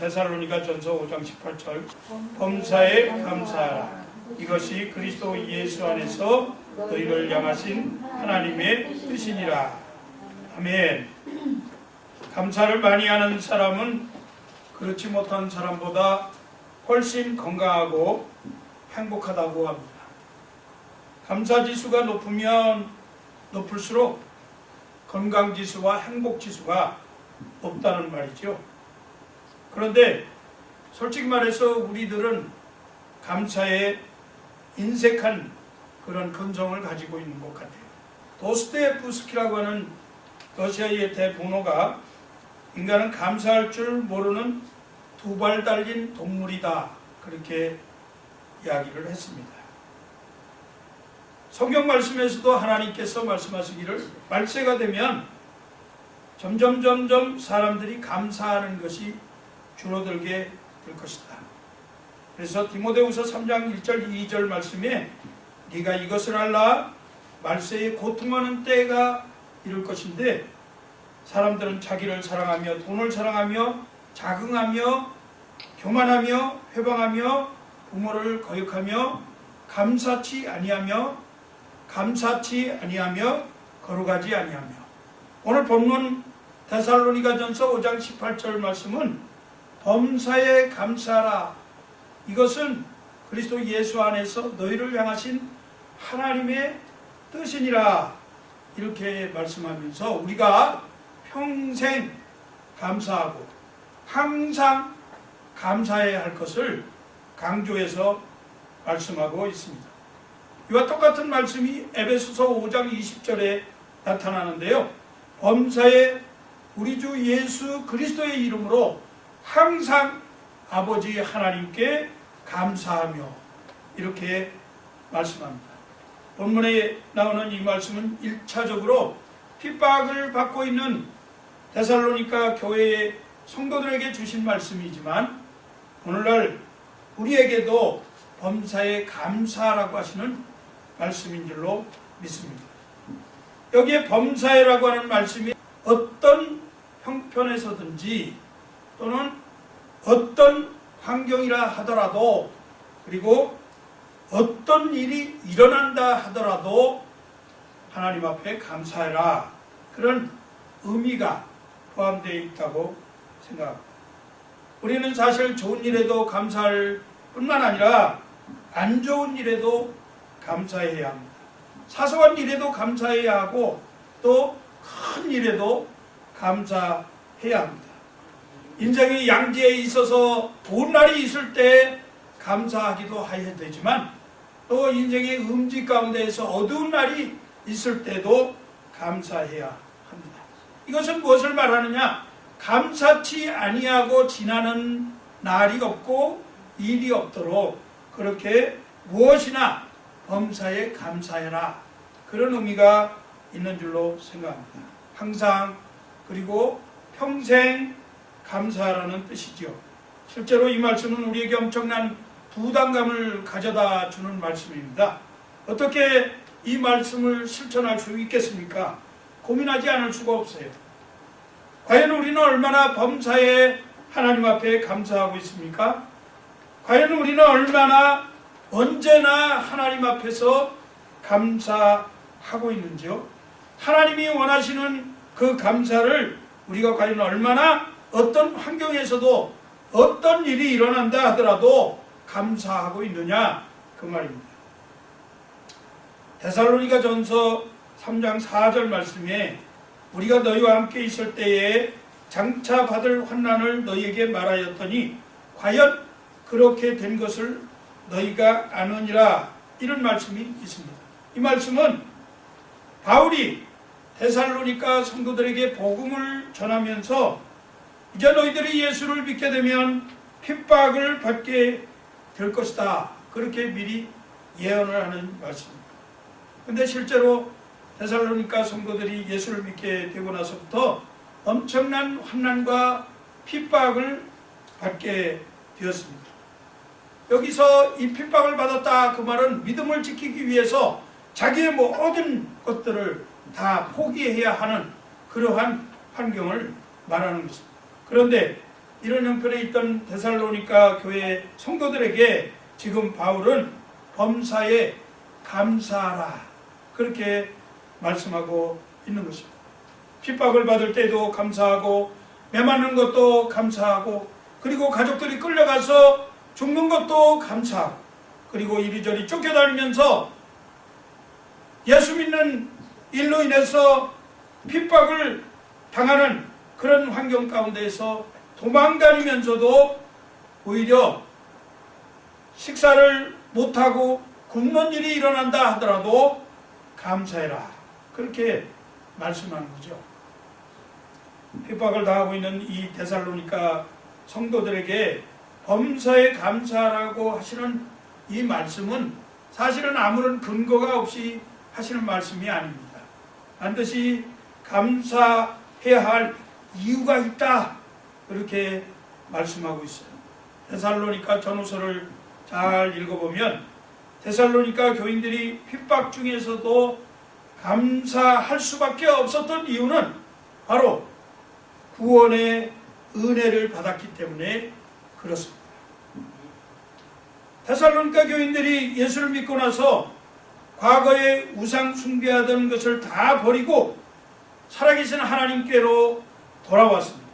데살로니가 전서 5장 18절 범사에 감사하라. 이것이 그리스도 예수 안에서 너희를 향하신 하나님의 뜻이니라. 아멘. 감사를 많이 하는 사람은 그렇지 못한 사람보다 훨씬 건강하고 행복하다고 합니다. 감사지수가 높으면 높을수록 건강지수와 행복지수가 높다는 말이죠. 그런데 솔직히 말해서 우리들은 감사에 인색한 그런 근성을 가지고 있는 것 같아요. 도스토옙스키라고 하는 러시아의 대분호가 인간은 감사할 줄 모르는 두 발 달린 동물이다, 그렇게 이야기를 했습니다. 성경 말씀에서도 하나님께서 말씀하시기를 말세가 되면 점점 사람들이 감사하는 것이 줄어들게 될 것이다. 그래서 디모데후서 3장 1절 2절 말씀에 네가 이것을 알라, 말세에 고통하는 때가 이를 것인데 사람들은 자기를 사랑하며 돈을 사랑하며 자긍하며 교만하며 회방하며 부모를 거역하며 감사치 아니하며 거룩하지 아니하며. 오늘 본문 데살로니가전서 5장 18절 말씀은 범사에 감사하라. 이것은 그리스도 예수 안에서 너희를 향하신 하나님의 뜻이니라. 이렇게 말씀하면서 우리가 평생 감사하고 항상 감사해야 할 것을 강조해서 말씀하고 있습니다. 이와 똑같은 말씀이 에베소서 5장 20절에 나타나는데요. 범사에 우리 주 예수 그리스도의 이름으로 항상 아버지 하나님께 감사하며, 이렇게 말씀합니다. 본문에 나오는 이 말씀은 1차적으로 핍박을 받고 있는 데살로니가 교회의 성도들에게 주신 말씀이지만 오늘날 우리에게도 범사에 감사라고 하시는 말씀인 줄로 믿습니다. 여기에 범사에라고 하는 말씀이 어떤 형편에서든지 또는 어떤 환경이라 하더라도, 그리고 어떤 일이 일어난다 하더라도 하나님 앞에 감사해라, 그런 의미가 포함되어 있다고 생각합니다. 우리는 사실 좋은 일에도 감사할 뿐만 아니라 안 좋은 일에도 감사해야 합니다. 사소한 일에도 감사해야 하고 또 큰 일에도 감사해야 합니다. 인생의 양지에 있어서 좋은 날이 있을 때 감사하기도 해야 되지만 또 인생의 음지 가운데에서 어두운 날이 있을 때도 감사해야 합니다. 이것은 무엇을 말하느냐? 감사치 아니하고 지나는 날이 없고 일이 없도록 그렇게 무엇이나 범사에 감사해라, 그런 의미가 있는 줄로 생각합니다. 항상, 그리고 평생 감사하라는 뜻이죠. 실제로 이 말씀은 우리에게 엄청난 부담감을 가져다 주는 말씀입니다. 어떻게 이 말씀을 실천할 수 있겠습니까? 고민하지 않을 수가 없어요. 과연 우리는 얼마나 범사에 하나님 앞에 감사하고 있습니까? 과연 우리는 얼마나 언제나 하나님 앞에서 감사하고 있는지요? 하나님이 원하시는 그 감사를 우리가 과연 얼마나 어떤 환경에서도 어떤 일이 일어난다 하더라도 감사하고 있느냐, 그 말입니다. 데살로니가전서 3장 4절 말씀에 우리가 너희와 함께 있을 때에 장차 받을 환난을 너희에게 말하였더니 과연 그렇게 된 것을 너희가 아느니라, 이런 말씀이 있습니다. 이 말씀은 바울이 데살로니가 성도들에게 복음을 전하면서 이제 너희들이 예수를 믿게 되면 핍박을 받게 될 것이다, 그렇게 미리 예언을 하는 말씀입니다. 그런데 실제로 데살로니가 성도들이 예수를 믿게 되고 나서부터 엄청난 환난과 핍박을 받게 되었습니다. 여기서 이 핍박을 받았다, 그 말은 믿음을 지키기 위해서 자기의 모든 것들을 다 포기해야 하는 그러한 환경을 말하는 것입니다. 그런데 이런 형편에 있던 데살로니가 교회 성도들에게 지금 바울은 범사에 감사하라 그렇게 말씀하고 있는 것입니다. 핍박을 받을 때도 감사하고 매맞는 것도 감사하고 그리고 가족들이 끌려가서 죽는 것도 감사하고 그리고 이리저리 쫓겨다니면서 예수 믿는 일로 인해서 핍박을 당하는 그런 환경 가운데에서 도망다니면서도 오히려 식사를 못하고 굶는 일이 일어난다 하더라도 감사해라 그렇게 말씀하는 거죠. 핍박을 당하고 있는 이 데살로니가 성도들에게 범사에 감사하라고 하시는 이 말씀은 사실은 아무런 근거가 없이 하시는 말씀이 아닙니다. 반드시 감사해야 할 이유가 있다 그렇게 말씀하고 있어요. 데살로니가 전후서를 잘 읽어보면 데살로니가 교인들이 핍박 중에서도 감사할 수밖에 없었던 이유는 바로 구원의 은혜를 받았기 때문에 그렇습니다. 데살로니가 교인들이 예수를 믿고 나서 과거에 우상 숭배하던 것을 다 버리고 살아계신 하나님께로 돌아왔습니다.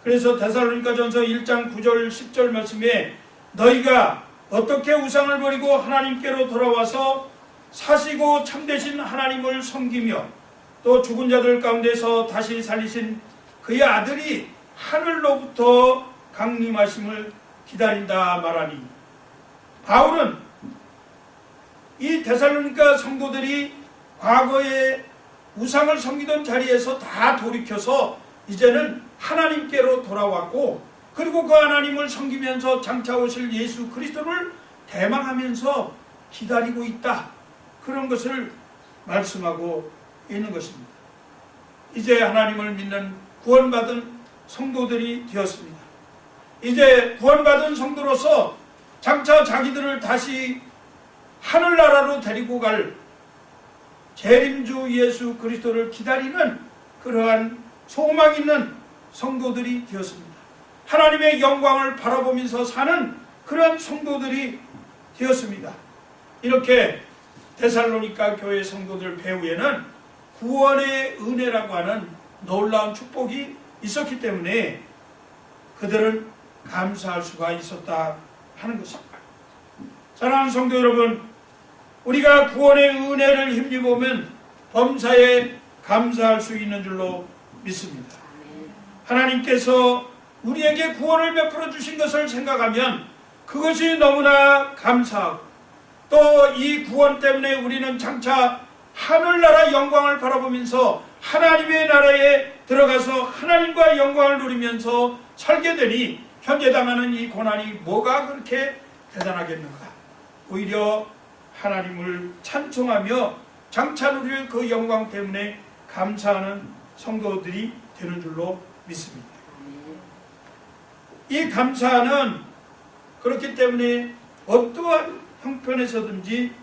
그래서 데살로니가전서 1장 9절 10절 말씀에 너희가 어떻게 우상을 버리고 하나님께로 돌아와서 사시고 참되신 하나님을 섬기며 또 죽은 자들 가운데서 다시 살리신 그의 아들이 하늘로부터 강림하심을 기다린다 말하니 바울은 이 데살로니가 성도들이 과거에 우상을 섬기던 자리에서 다 돌이켜서 이제는 하나님께로 돌아왔고 그리고 그 하나님을 섬기면서 장차 오실 예수 그리스도를 대망하면서 기다리고 있다 그런 것을 말씀하고 있는 것입니다. 이제 하나님을 믿는 구원받은 성도들이 되었습니다. 이제 구원받은 성도로서 장차 자기들을 다시 하늘나라로 데리고 갈 재림주 예수 그리스도를 기다리는 그러한 소망 있는 성도들이 되었습니다. 하나님의 영광을 바라보면서 사는 그러한 성도들이 되었습니다. 이렇게 데살로니가 교회 성도들 배후에는 구원의 은혜라고 하는 놀라운 축복이 있었기 때문에 그들은 감사할 수가 있었다 하는 것입니다. 사랑하는 성도 여러분, 우리가 구원의 은혜를 힘입으면 범사에 감사할 수 있는 줄로 믿습니다. 하나님께서 우리에게 구원을 베풀어 주신 것을 생각하면 그것이 너무나 감사하고 또 이 구원 때문에 우리는 장차 하늘나라 영광을 바라보면서 하나님의 나라에 들어가서 하나님과 영광을 누리면서 살게 되니 현재 당하는 이 고난이 뭐가 그렇게 대단하겠는가. 오히려 하나님을 찬송하며 장차 누릴 그 영광 때문에 감사하는 성도들이 되는 줄로 믿습니다. 이 감사는 그렇기 때문에 어떠한 형편에서든지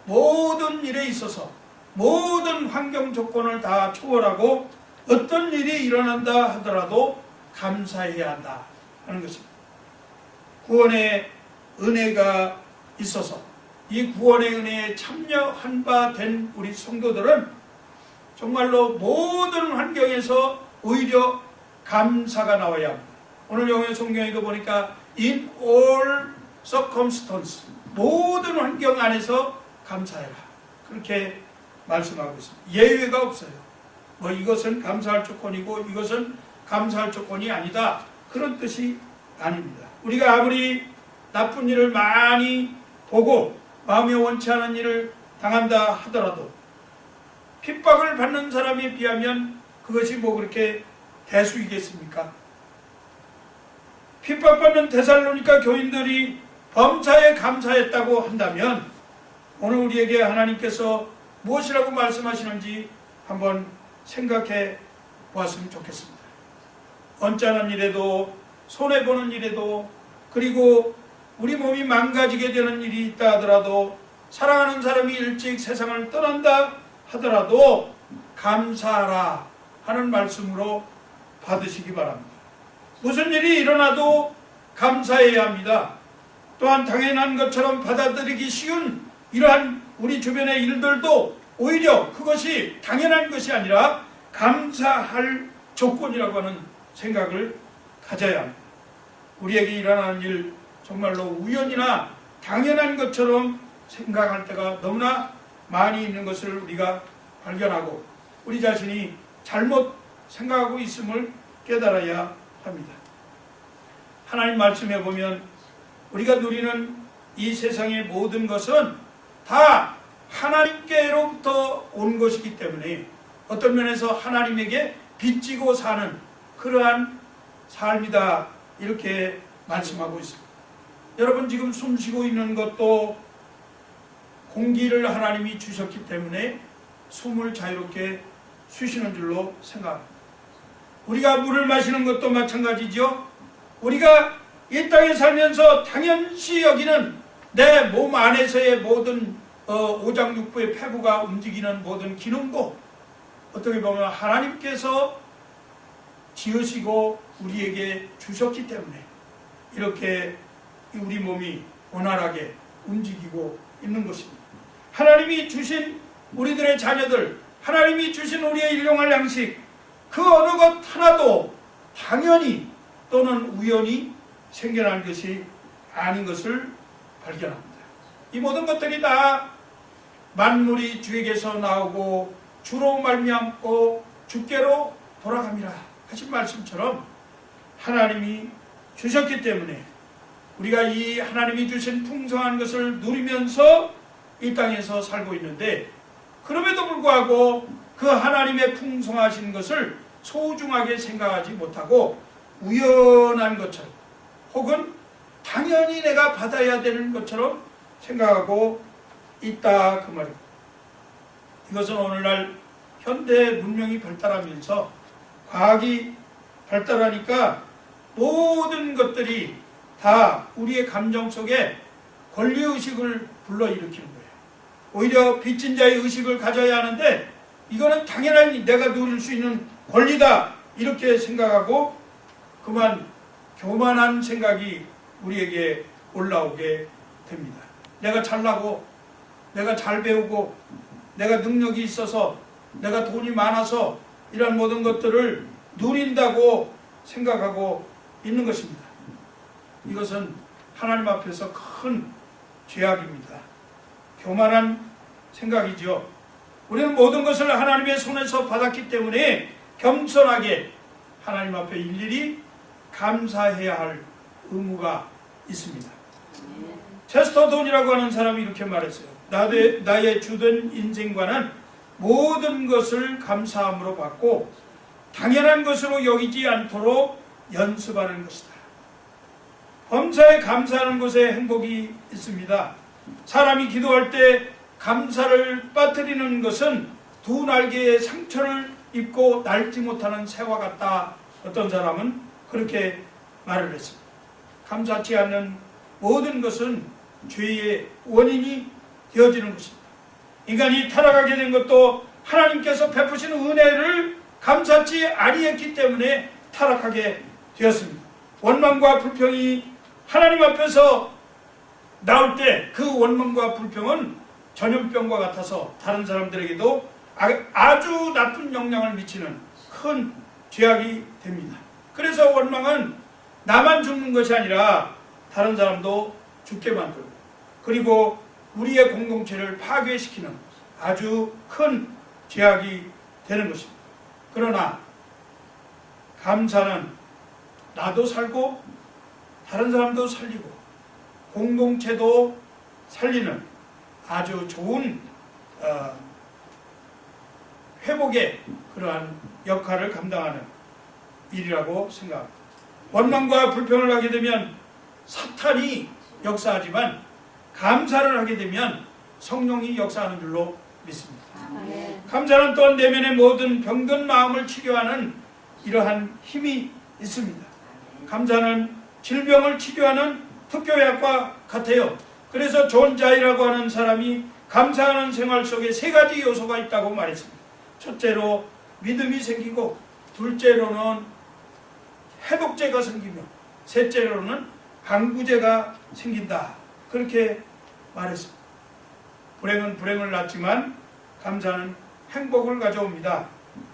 모든 일에 있어서 모든 환경 조건을 다 초월하고 어떤 일이 일어난다 하더라도 감사해야 한다 하는 것입니다. 구원의 은혜가 있어서 이 구원의 은혜에 참여한 바 된 우리 성도들은 정말로 모든 환경에서 오히려 감사가 나와야 합니다. 오늘 영의 성경에도 보니까 in all circumstances 모든 환경 안에서 감사해라 그렇게 말씀하고 있습니다. 예외가 없어요. 뭐 이것은 감사할 조건이고 이것은 감사할 조건이 아니다 그런 뜻이 아닙니다. 우리가 아무리 나쁜 일을 많이 보고 마음에 원치 않은 일을 당한다 하더라도 핍박을 받는 사람에 비하면 그것이 뭐 그렇게 대수이겠습니까? 핍박받는 데살로니가 교인들이 범사에 감사했다고 한다면 오늘 우리에게 하나님께서 무엇이라고 말씀하시는지 한번 생각해 보았으면 좋겠습니다. 언짢은 일에도 손해보는 일에도 그리고 우리 몸이 망가지게 되는 일이 있다 하더라도 사랑하는 사람이 일찍 세상을 떠난다 하더라도 감사하라 하는 말씀으로 받으시기 바랍니다. 무슨 일이 일어나도 감사해야 합니다. 또한 당연한 것처럼 받아들이기 쉬운 이러한 우리 주변의 일들도 오히려 그것이 당연한 것이 아니라 감사할 조건이라고 하는 생각을 가져야 합니다. 우리에게 일어나는 일 정말로 우연이나 당연한 것처럼 생각할 때가 너무나 많이 있는 것을 우리가 발견하고 우리 자신이 잘못 생각하고 있음을 깨달아야 합니다. 하나님 말씀에 보면 우리가 누리는 이 세상의 모든 것은 다 하나님께로부터 온 것이기 때문에 어떤 면에서 하나님에게 빚지고 사는 그러한 삶이다, 이렇게 말씀하고 있습니다. 여러분, 지금 숨 쉬고 있는 것도 공기를 하나님이 주셨기 때문에 숨을 자유롭게 쉬시는 줄로 생각합니다. 우리가 물을 마시는 것도 마찬가지죠. 우리가 이 땅에 살면서 당연시 여기는 내 몸 안에서의 모든 오장육부의 폐부가 움직이는 모든 기능도 어떻게 보면 하나님께서 지으시고 우리에게 주셨기 때문에 이렇게 우리 몸이 원활하게 움직이고 있는 것입니다. 하나님이 주신 우리들의 자녀들, 하나님이 주신 우리의 일용할 양식, 그 어느 것 하나도 당연히 또는 우연히 생겨난 것이 아닌 것을 발견합니다. 이 모든 것들이 다 만물이 주에게서 나오고 주로 말미암고 주께로 돌아갑니다 하신 말씀처럼 하나님이 주셨기 때문에 우리가 이 하나님이 주신 풍성한 것을 누리면서 이 땅에서 살고 있는데, 그럼에도 불구하고 그 하나님의 풍성하신 것을 소중하게 생각하지 못하고 우연한 것처럼 혹은 당연히 내가 받아야 되는 것처럼 생각하고 있다, 그 말입니다. 이것은 오늘날 현대 문명이 발달하면서 과학이 발달하니까 모든 것들이 다 우리의 감정 속에 권리의식을 불러일으키는 거예요. 오히려 빚진 자의 의식을 가져야 하는데 이거는 당연히 내가 누릴 수 있는 권리다, 이렇게 생각하고 그만 교만한 생각이 우리에게 올라오게 됩니다. 내가 잘나고 내가 잘 배우고 내가 능력이 있어서 내가 돈이 많아서 이런 모든 것들을 누린다고 생각하고 있는 것입니다. 이것은 하나님 앞에서 큰 죄악입니다. 교만한 생각이죠. 우리는 모든 것을 하나님의 손에서 받았기 때문에 겸손하게 하나님 앞에 일일이 감사해야 할 의무가 있습니다. 체스터돈이라고 하는 사람이 이렇게 말했어요. 나의 주된 인생관은 모든 것을 감사함으로 받고 당연한 것으로 여기지 않도록 연습하는 것이다. 범사에 감사하는 곳에 행복이 있습니다. 사람이 기도할 때 감사를 빠뜨리는 것은 두 날개의 상처를 입고 날지 못하는 새와 같다. 어떤 사람은 그렇게 말을 했습니다. 감사치 않는 모든 것은 죄의 원인이 되어지는 것입니다. 인간이 타락하게 된 것도 하나님께서 베푸신 은혜를 감사치 아니했기 때문에 타락하게 되었습니다. 원망과 불평이 하나님 앞에서 나올 때 그 원망과 불평은 전염병과 같아서 다른 사람들에게도 아주 나쁜 영향을 미치는 큰 죄악이 됩니다. 그래서 원망은 나만 죽는 것이 아니라 다른 사람도 죽게 만들고 그리고 우리의 공동체를 파괴시키는 아주 큰 죄악이 되는 것입니다. 그러나 감사는 나도 살고 다른 사람도 살리고 공동체도 살리는 아주 좋은 회복의 그러한 역할을 감당하는 일이라고 생각합니다. 원망과 불평을 하게 되면 사탄이 역사하지만 감사를 하게 되면 성령이 역사하는 줄로 믿습니다. 감사는 또한 내면의 모든 병든 마음을 치료하는 이러한 힘이 있습니다. 감사는 질병을 치료하는 특효약과 같아요. 그래서 존 자이라고 하는 사람이 감사하는 생활 속에 세 가지 요소가 있다고 말했습니다. 첫째로 믿음이 생기고 둘째로는 해독제가 생기며 셋째로는 방부제가 생긴다. 그렇게 말했습니다. 불행은 불행을 낳지만 감사는 행복을 가져옵니다.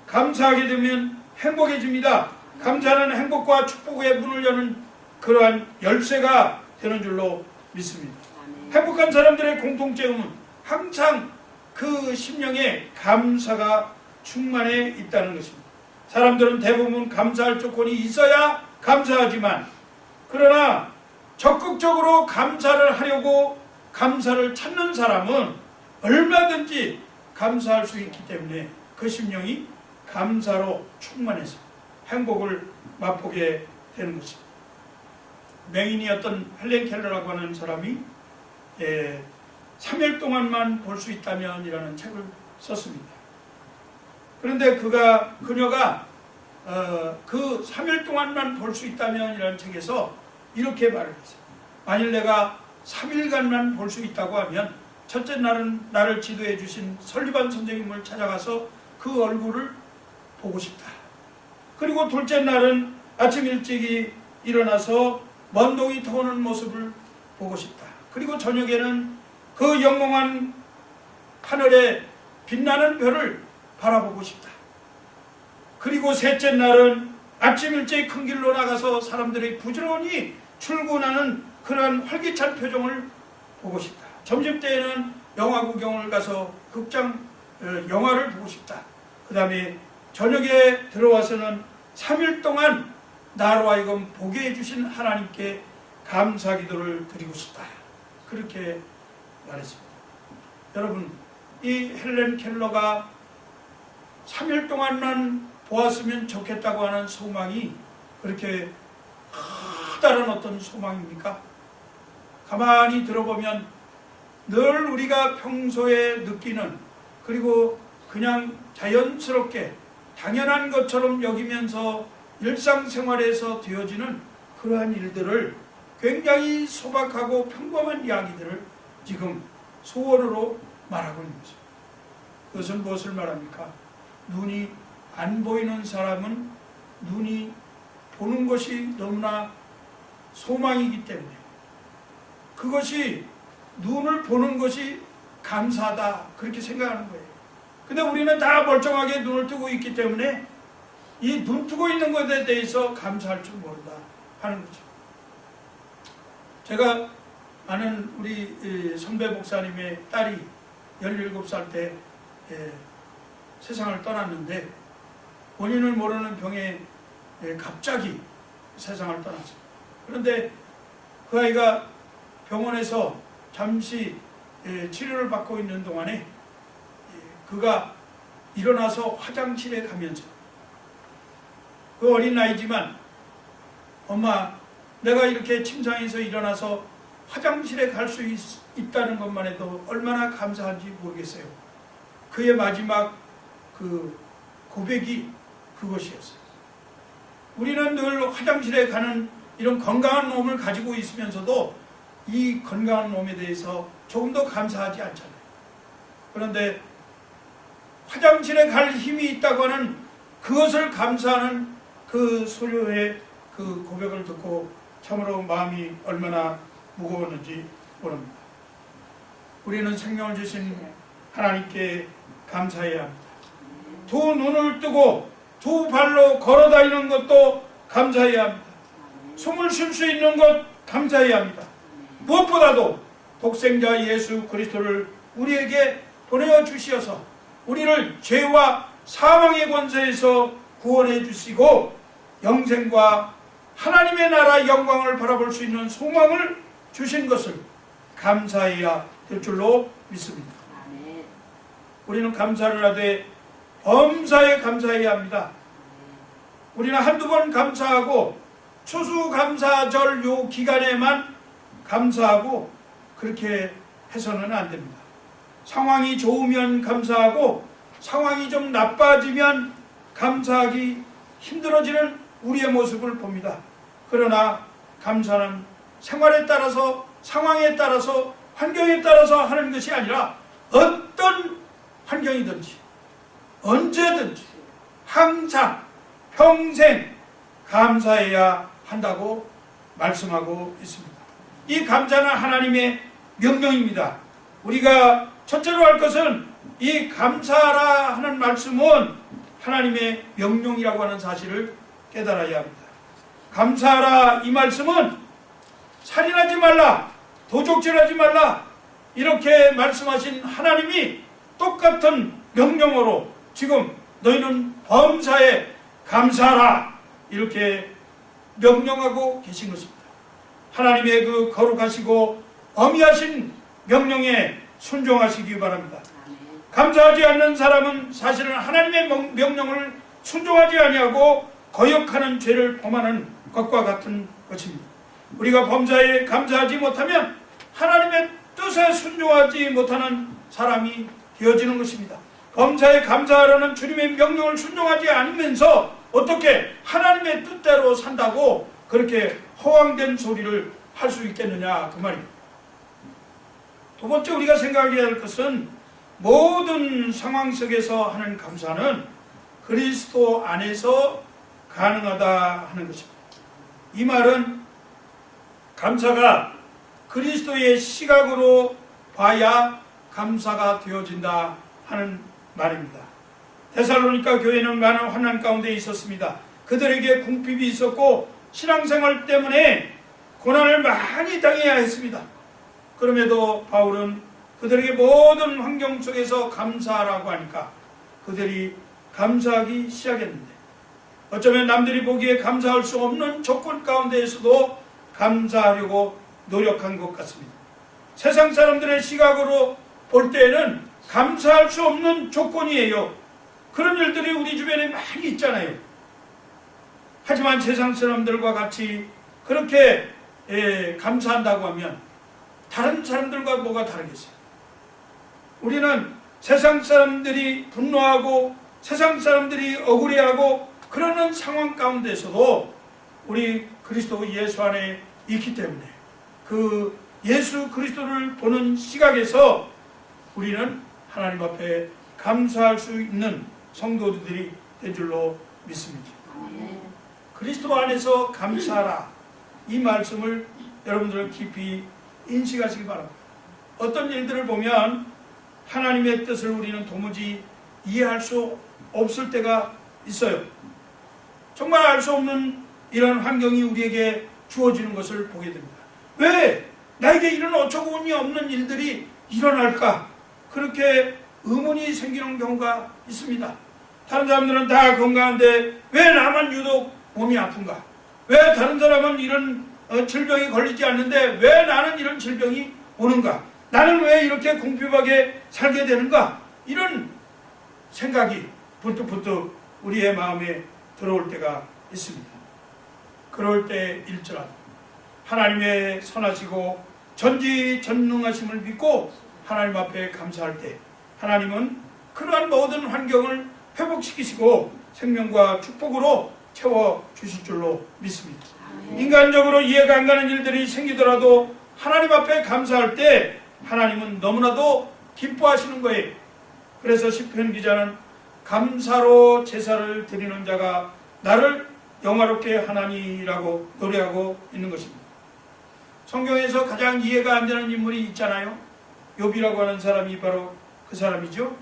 감사하게 되면 행복해집니다. 감사는 행복과 축복의 문을 여는 그러한 열쇠가 되는 줄로 믿습니다. 행복한 사람들의 공통점은 항상 그 심령에 감사가 충만해 있다는 것입니다. 사람들은 대부분 감사할 조건이 있어야 감사하지만, 그러나 적극적으로 감사를 하려고 감사를 찾는 사람은 얼마든지 감사할 수 있기 때문에 그 심령이 감사로 충만해서 행복을 맛보게 되는 것입니다. 맹인이었던 헬렌 켈러라고 하는 사람이 3일 동안만 볼 수 있다면 이라는 책을 썼습니다. 그런데 그녀가 그 3일 동안만 볼 수 있다면 이라는 책에서 이렇게 말을 했어요. 만일 내가 3일간만 볼 수 있다고 하면 첫째 날은 나를 지도해 주신 설리반 선생님을 찾아가서 그 얼굴을 보고 싶다. 그리고 둘째 날은 아침 일찍이 일어나서 먼동이 터오는 모습을 보고 싶다. 그리고 저녁에는 그 영롱한 하늘에 빛나는 별을 바라보고 싶다. 그리고 셋째 날은 아침 일찍 큰 길로 나가서 사람들이 부지런히 출근하는 그러한 활기찬 표정을 보고 싶다. 점심때에는 영화 구경을 가서 영화를 보고 싶다. 그 다음에 저녁에 들어와서는 3일 동안 나로 하여금 보게 해주신 하나님께 감사 기도를 드리고 싶다. 그렇게 말했습니다. 여러분, 이 헬렌 켈러가 3일 동안만 보았으면 좋겠다고 하는 소망이 그렇게 커다란 어떤 소망입니까? 가만히 들어보면 늘 우리가 평소에 느끼는, 그리고 그냥 자연스럽게 당연한 것처럼 여기면서 일상생활에서 되어지는 그러한 일들을, 굉장히 소박하고 평범한 이야기들을 지금 소원으로 말하고 있는 것입니다. 그것은 무엇을 말합니까? 눈이 안 보이는 사람은 눈이 보는 것이 너무나 소망이기 때문에, 그것이 눈을 보는 것이 감사하다, 그렇게 생각하는 거예요. 근데 우리는 다 멀쩡하게 눈을 뜨고 있기 때문에 이 눈 뜨고 있는 것에 대해서 감사할 줄 모른다 하는 거죠. 제가 아는 우리 선배 목사님의 딸이 17살 때 세상을 떠났는데, 원인을 모르는 병에 갑자기 세상을 떠났어요. 그런데 그 아이가 병원에서 잠시 치료를 받고 있는 동안에 그가 일어나서 화장실에 가면서, 그 어린 나이지만, 엄마, 내가 이렇게 침상에서 일어나서 화장실에 갈 수 있다는 것만 해도 얼마나 감사한지 모르겠어요. 그의 마지막 그 고백이 그것이었어요. 우리는 늘 화장실에 가는 이런 건강한 몸을 가지고 있으면서도 이 건강한 몸에 대해서 조금 더 감사하지 않잖아요. 그런데 화장실에 갈 힘이 있다고 하는 그것을 감사하는 그 소녀의 그 고백을 듣고 참으로 마음이 얼마나 무거웠는지 모릅니다. 우리는 생명을 주신 하나님께 감사해야 합니다. 두 눈을 뜨고 두 발로 걸어다니는 것도 감사해야 합니다. 숨을 쉴 수 있는 것 감사해야 합니다. 무엇보다도 독생자 예수 그리스도를 우리에게 보내어 주시어서 우리를 죄와 사망의 권세에서 구원해 주시고 영생과 하나님의 나라 영광을 바라볼 수 있는 소망을 주신 것을 감사해야 될 줄로 믿습니다. 우리는 감사를 하되 범사에 감사해야 합니다. 우리는 한두 번 감사하고 추수감사절 요 기간에만 감사하고 그렇게 해서는 안 됩니다. 상황이 좋으면 감사하고 상황이 좀 나빠지면 감사하기 힘들어지는 우리의 모습을 봅니다. 그러나 감사는 생활에 따라서, 상황에 따라서, 환경에 따라서 하는 것이 아니라 어떤 환경이든지 언제든지 항상 평생 감사해야 한다고 말씀하고 있습니다. 이 감사는 하나님의 명령입니다. 우리가 첫째로 할 것은 이 감사라 하는 말씀은 하나님의 명령이라고 하는 사실을 깨달아야 합니다. 감사하라 이 말씀은 살인하지 말라, 도적질하지 말라 이렇게 말씀하신 하나님이 똑같은 명령어로 지금 너희는 범사에 감사하라 이렇게 명령하고 계신 것입니다. 하나님의 그 거룩하시고 엄위하신 명령에 순종하시기 바랍니다. 감사하지 않는 사람은 사실은 하나님의 명령을 순종하지 아니하고 거역하는 죄를 범하는 것과 같은 것입니다. 우리가 범사에 감사하지 못하면 하나님의 뜻에 순종하지 못하는 사람이 되어지는 것입니다. 범사에 감사하라는 주님의 명령을 순종하지 않으면서 어떻게 하나님의 뜻대로 산다고 그렇게 허황된 소리를 할 수 있겠느냐 그 말입니다. 두 번째 우리가 생각해야 할 것은 모든 상황 속에서 하는 감사는 그리스도 안에서 가능하다 하는 것입니다. 이 말은 감사가 그리스도의 시각으로 봐야 감사가 되어진다 하는 말입니다. 데살로니가 교회는 많은 환난 가운데 있었습니다. 그들에게 궁핍이 있었고 신앙생활 때문에 고난을 많이 당해야 했습니다. 그럼에도 바울은 그들에게 모든 환경 속에서 감사하라고 하니까 그들이 감사하기 시작했는데 어쩌면 남들이 보기에 감사할 수 없는 조건 가운데에서도 감사하려고 노력한 것 같습니다. 세상 사람들의 시각으로 볼 때에는 감사할 수 없는 조건이에요. 그런 일들이 우리 주변에 많이 있잖아요. 하지만 세상 사람들과 같이 그렇게 감사한다고 하면 다른 사람들과 뭐가 다르겠어요? 우리는 세상 사람들이 분노하고 세상 사람들이 억울해하고 그러는 상황 가운데서도 우리 그리스도 예수 안에 있기 때문에 그 예수 그리스도를 보는 시각에서 우리는 하나님 앞에 감사할 수 있는 성도들이 된 줄로 믿습니다. 그리스도 안에서 감사하라 이 말씀을 여러분들 깊이 인식하시기 바랍니다. 어떤 일들을 보면 하나님의 뜻을 우리는 도무지 이해할 수 없을 때가 있어요. 정말 알 수 없는 이런 환경이 우리에게 주어지는 것을 보게 됩니다. 왜 나에게 이런 어처구니 없는 일들이 일어날까? 그렇게 의문이 생기는 경우가 있습니다. 다른 사람들은 다 건강한데 왜 나만 유독 몸이 아픈가? 왜 다른 사람은 이런 질병이 걸리지 않는데 왜 나는 이런 질병이 오는가? 나는 왜 이렇게 궁핍하게 살게 되는가? 이런 생각이 문득문득 우리의 마음에 들어올 때가 있습니다. 그럴 때일지라도 하나님의 선하시고 전지전능하심을 믿고 하나님 앞에 감사할 때 하나님은 그러한 모든 환경을 회복시키시고 생명과 축복으로 채워주실 줄로 믿습니다. 인간적으로 이해가 안 가는 일들이 생기더라도 하나님 앞에 감사할 때 하나님은 너무나도 기뻐하시는 거예요. 그래서 시편 기자는 감사로 제사를 드리는 자가 나를 영화롭게 하나니라고 노래하고 있는 것입니다. 성경에서 가장 이해가 안 되는 인물이 있잖아요. 욥이라고 하는 사람이 바로 그 사람이죠.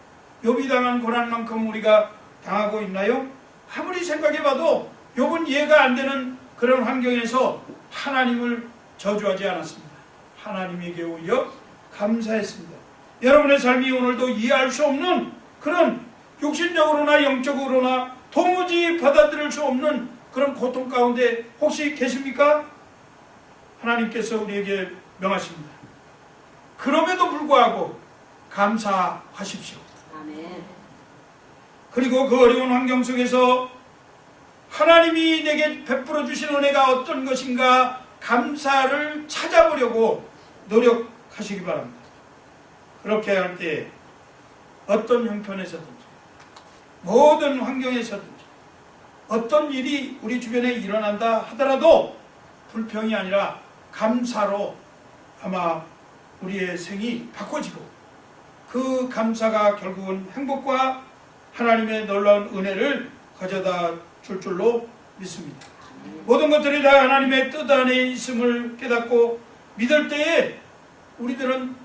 욥이 당한 고난만큼 우리가 당하고 있나요? 아무리 생각해봐도 욥은 이해가 안 되는 그런 환경에서 하나님을 저주하지 않았습니다. 하나님에게 오히려 감사했습니다. 여러분의 삶이 오늘도 이해할 수 없는 그런 육신적으로나 영적으로나 도무지 받아들일 수 없는 그런 고통 가운데 혹시 계십니까? 하나님께서 우리에게 명하십니다. 그럼에도 불구하고 감사하십시오. 아멘. 그리고 그 어려운 환경 속에서 하나님이 내게 베풀어 주신 은혜가 어떤 것인가 감사를 찾아보려고 노력하시기 바랍니다. 그렇게 할 때 어떤 형편에서든지 모든 환경에서든지 어떤 일이 우리 주변에 일어난다 하더라도 불평이 아니라 감사로 아마 우리의 생이 바꿔지고 그 감사가 결국은 행복과 하나님의 놀라운 은혜를 가져다 줄 줄로 믿습니다. 모든 것들이 다 하나님의 뜻 안에 있음을 깨닫고 믿을 때에 우리들은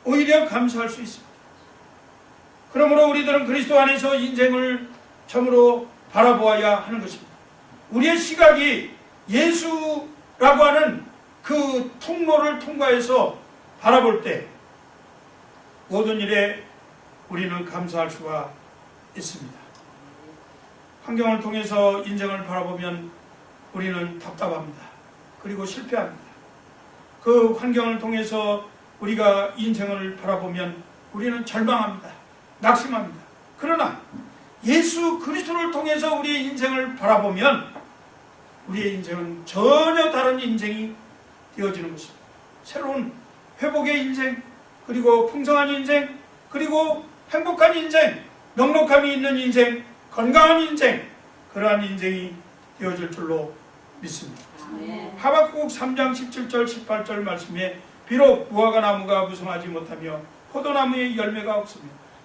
오히려 감사할 수 있습니다. 그러므로 우리들은 그리스도 안에서 인생을 참으로 바라보아야 하는 것입니다. 우리의 시각이 예수라고 하는 그 통로를 통과해서 바라볼 때 모든 일에 우리는 감사할 수가 있습니다. 환경을 통해서 인생을 바라보면 우리는 답답합니다. 그리고 실패합니다. 그 환경을 통해서 우리가 인생을 바라보면 우리는 절망합니다. 낙심합니다. 그러나 예수 그리스도를 통해서 우리의 인생을 바라보면 우리의 인생은 전혀 다른 인생이 되어지는 것입니다. 새로운 회복의 인생, 그리고 풍성한 인생, 그리고 행복한 인생, 넉넉함이 있는 인생, 건강한 인생, 그러한 인생이 되어질 줄로 믿습니다. 하박국 3장 17절 18절 말씀에 비록 무화과 나무가 무성하지 못하며 포도나무에 열매가 없으며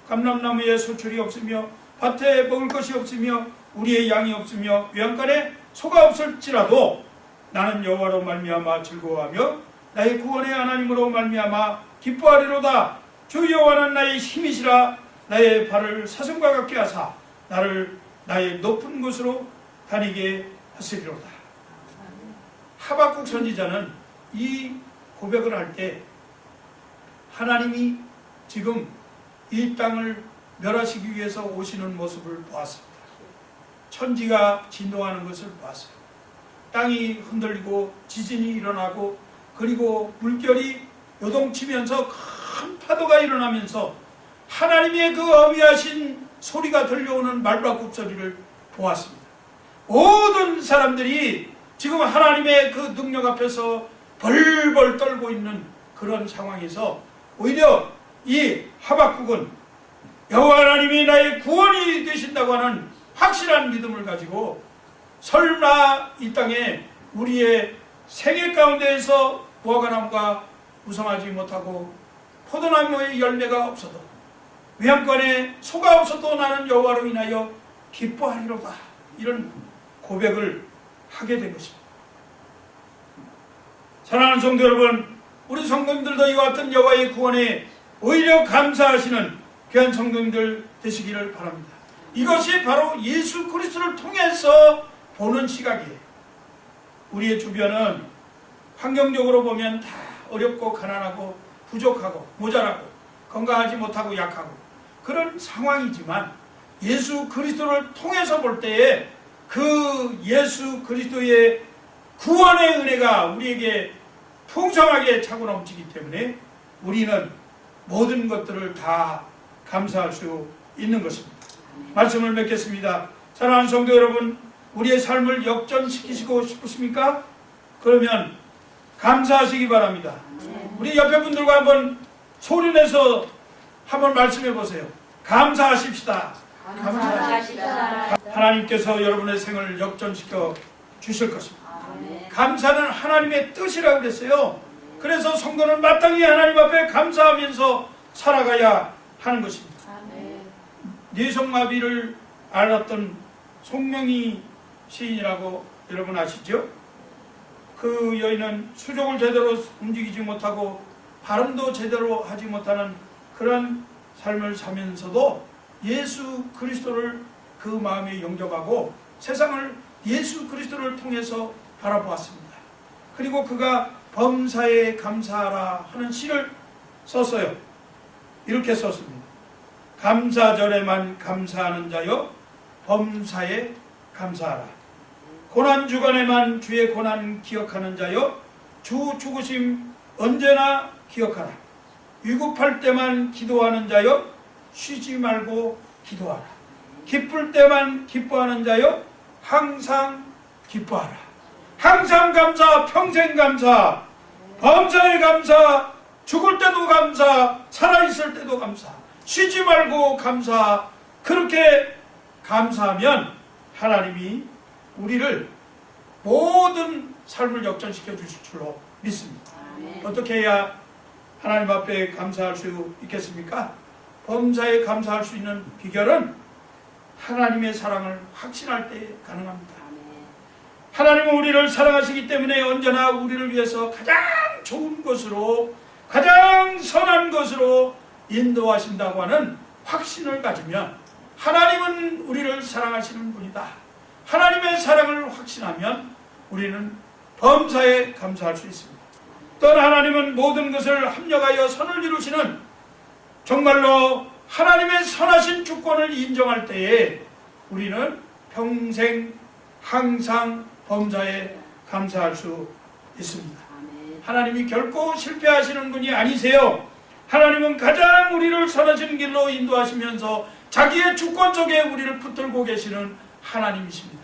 감람나무에 소출이 없으며 밭에 먹을 것이 없으며 우리의 양이 없으며 외양간에 소가 없을지라도 나는 여호와로 말미암아 즐거워하며 나의 구원의 하나님으로 말미암아 기뻐하리로다. 주 여호와는 나의 힘이시라. 나의 발을 사슴과 같게 하사 나를 나의 높은 곳으로 다니게 하시리로다. 하박국 선지자는 이 고백을 할 때 하나님이 지금 이 땅을 멸하시기 위해서 오시는 모습을 보았습니다. 천지가 진동하는 것을 보았어요. 땅이 흔들리고 지진이 일어나고 그리고 물결이 요동치면서 큰 파도가 일어나면서 하나님의 그 어미하신 소리가 들려오는 말바굽 소리를 보았습니다. 모든 사람들이 지금 하나님의 그 능력 앞에서 벌벌 떨고 있는 그런 상황에서 오히려 이 하박국은 여호와 하나님이 나의 구원이 되신다고 하는 확실한 믿음을 가지고 설마 이 땅에 우리의 생애 가운데에서 무화과나무가 무성하지 못하고 포도나무의 열매가 없어도 외양간에 소가 없어도 나는 여호와로 인하여 기뻐하리로다. 이런 고백을 하게 된 것입니다. 사랑하는 성도 여러분, 우리 성도님들도 이와 같은 여호와의 구원에 오히려 감사하시는 귀한 성도님들 되시기를 바랍니다. 이것이 바로 예수 그리스도를 통해서 보는 시각이에요. 우리의 주변은 환경적으로 보면 다 어렵고 가난하고 부족하고 모자라고 건강하지 못하고 약하고 그런 상황이지만 예수 그리스도를 통해서 볼 때에 그 예수 그리스도의 구원의 은혜가 우리에게 풍성하게 차고 넘치기 때문에 우리는 모든 것들을 다 감사할 수 있는 것입니다. 말씀을 맺겠습니다. 사랑하는 성도 여러분, 우리의 삶을 역전시키시고 싶으십니까? 그러면 감사하시기 바랍니다. 우리 옆에 분들과 한번 소리내서 한번 말씀해 보세요. 감사하십시다. 감사하십시다. 하나님께서 여러분의 생을 역전시켜 주실 것입니다. 감사는 하나님의 뜻이라고 그랬어요. 그래서 성도는 마땅히 하나님 앞에 감사하면서 살아가야 하는 것입니다. 뇌성마비를 앓았던 송명희 시인이라고 여러분 아시죠? 그 여인은 수족을 제대로 움직이지 못하고 발음도 제대로 하지 못하는 그런 삶을 사면서도 예수 그리스도를 그 마음에 영접하고 세상을 예수 그리스도를 통해서 바라보았습니다. 그리고 그가 범사에 감사하라 하는 시를 썼어요. 이렇게 썼습니다. 감사절에만 감사하는 자여 범사에 감사하라. 고난주간에만 주의 고난 기억하는 자여 주 죽으심 언제나 기억하라. 위급할 때만 기도하는 자여 쉬지 말고 기도하라. 기쁠 때만 기뻐하는 자여 항상 기뻐하라. 항상 감사, 평생 감사, 범사에 감사, 죽을 때도 감사, 살아있을 때도 감사, 쉬지 말고 감사. 그렇게 감사하면 하나님이 우리를 모든 삶을 역전시켜 주실 줄로 믿습니다. 어떻게 해야 하나님 앞에 감사할 수 있겠습니까? 범사에 감사할 수 있는 비결은 하나님의 사랑을 확신할 때 가능합니다. 하나님은 우리를 사랑하시기 때문에 언제나 우리를 위해서 가장 좋은 것으로, 가장 선한 것으로 인도하신다고 하는 확신을 가지면, 하나님은 우리를 사랑하시는 분이다, 하나님의 사랑을 확신하면 우리는 범사에 감사할 수 있습니다. 또한 하나님은 모든 것을 합력하여 선을 이루시는, 정말로 하나님의 선하신 주권을 인정할 때에 우리는 평생 항상 범사에 감사할 수 있습니다. 하나님이 결코 실패하시는 분이 아니세요. 하나님은 가장 우리를 선하신 길로 인도하시면서 자기의 주권 속에 우리를 붙들고 계시는 하나님이십니다.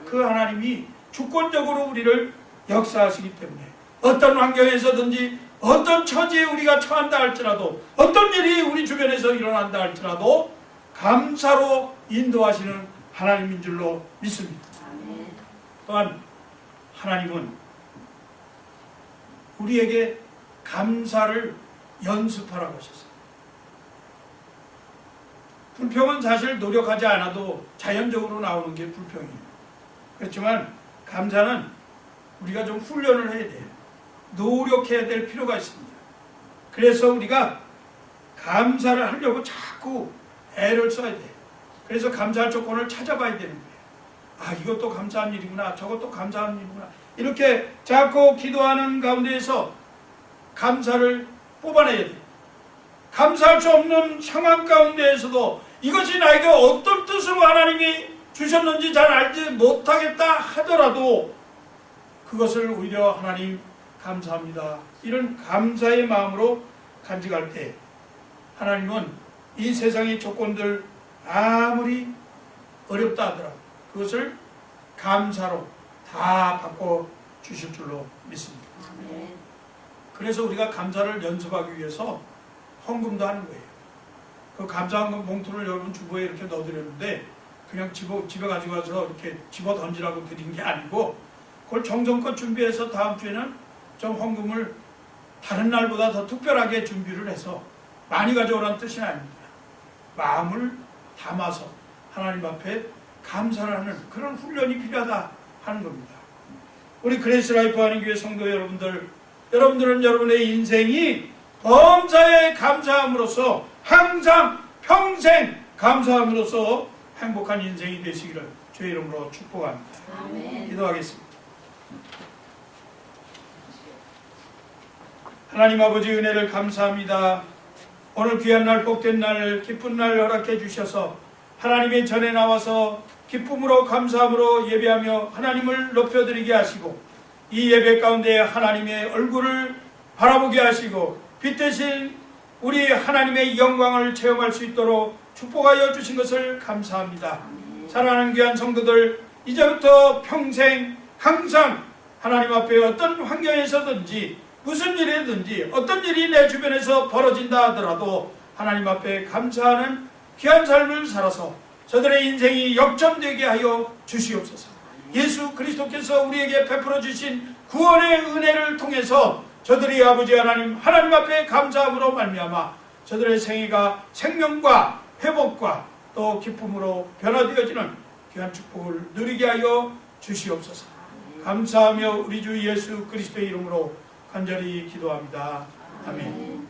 그 하나님이 주권적으로 우리를 역사하시기 때문에 어떤 환경에서든지, 어떤 처지에 우리가 처한다 할지라도, 어떤 일이 우리 주변에서 일어난다 할지라도 감사로 인도하시는 하나님인 줄로 믿습니다. 또한 하나님은 우리에게 감사를 연습하라고 하셨어요. 불평은 사실 노력하지 않아도 자연적으로 나오는 게 불평이에요. 그렇지만 감사는 우리가 좀 훈련을 해야 돼요. 노력해야 될 필요가 있습니다. 그래서 우리가 감사를 하려고 자꾸 애를 써야 돼요. 그래서 감사할 조건을 찾아봐야 되는 거예요. 아, 이것도 감사한 일이구나, 저것도 감사한 일이구나. 이렇게 자꾸 기도하는 가운데에서 감사를 뽑아내야 돼요. 감사할 수 없는 상황 가운데에서도 이것이 나에게 어떤 뜻으로 하나님이 주셨는지 잘 알지 못하겠다 하더라도 그것을 오히려 하나님 감사합니다, 이런 감사의 마음으로 간직할 때 하나님은 이 세상의 조건들 아무리 어렵다 하더라도 그것을 감사로 다 바꿔주실 줄로 믿습니다. 그래서 우리가 감사를 연습하기 위해서 헌금도 하는 거예요. 그 감사헌금 봉투를 여러분 주보에 이렇게 넣어드렸는데 그냥 집에 가지고 와서 이렇게 집어 던지라고 드린 게 아니고, 그걸 정성껏 준비해서 다음 주에는 좀 헌금을 다른 날보다 더 특별하게 준비를 해서 많이 가져오라는 뜻이 아닙니다. 마음을 담아서 하나님 앞에 감사를 하는 그런 훈련이 필요하다 하는 겁니다. 우리 그레이스 라이프 하는 교회 성도 여러분들은 여러분의 인생이 범사에 감사함으로써 항상 평생 감사함으로써 행복한 인생이 되시기를 주의 이름으로 축복합니다. 아멘. 기도하겠습니다. 하나님 아버지, 은혜를 감사합니다. 오늘 귀한 날, 복된 날, 기쁜 날 허락해 주셔서 하나님의 전에 나와서 기쁨으로 감사함으로 예배하며 하나님을 높여드리게 하시고, 이 예배 가운데 하나님의 얼굴을 바라보게 하시고 빛 대신 우리 하나님의 영광을 체험할 수 있도록 축복하여 주신 것을 감사합니다. 사랑하는 귀한 성도들, 이제부터 평생 항상 하나님 앞에 어떤 환경에서든지 무슨 일이든지 어떤 일이 내 주변에서 벌어진다 하더라도 하나님 앞에 감사하는 귀한 삶을 살아서 저들의 인생이 역전되게 하여 주시옵소서. 예수 그리스도께서 우리에게 베풀어 주신 구원의 은혜를 통해서 저들이 아버지 하나님 앞에 감사함으로 말미암아 저들의 생애가 생명과 회복과 또 기쁨으로 변화되어지는 귀한 축복을 누리게 하여 주시옵소서. 감사하며 우리 주 예수 그리스도의 이름으로 간절히 기도합니다. 아멘.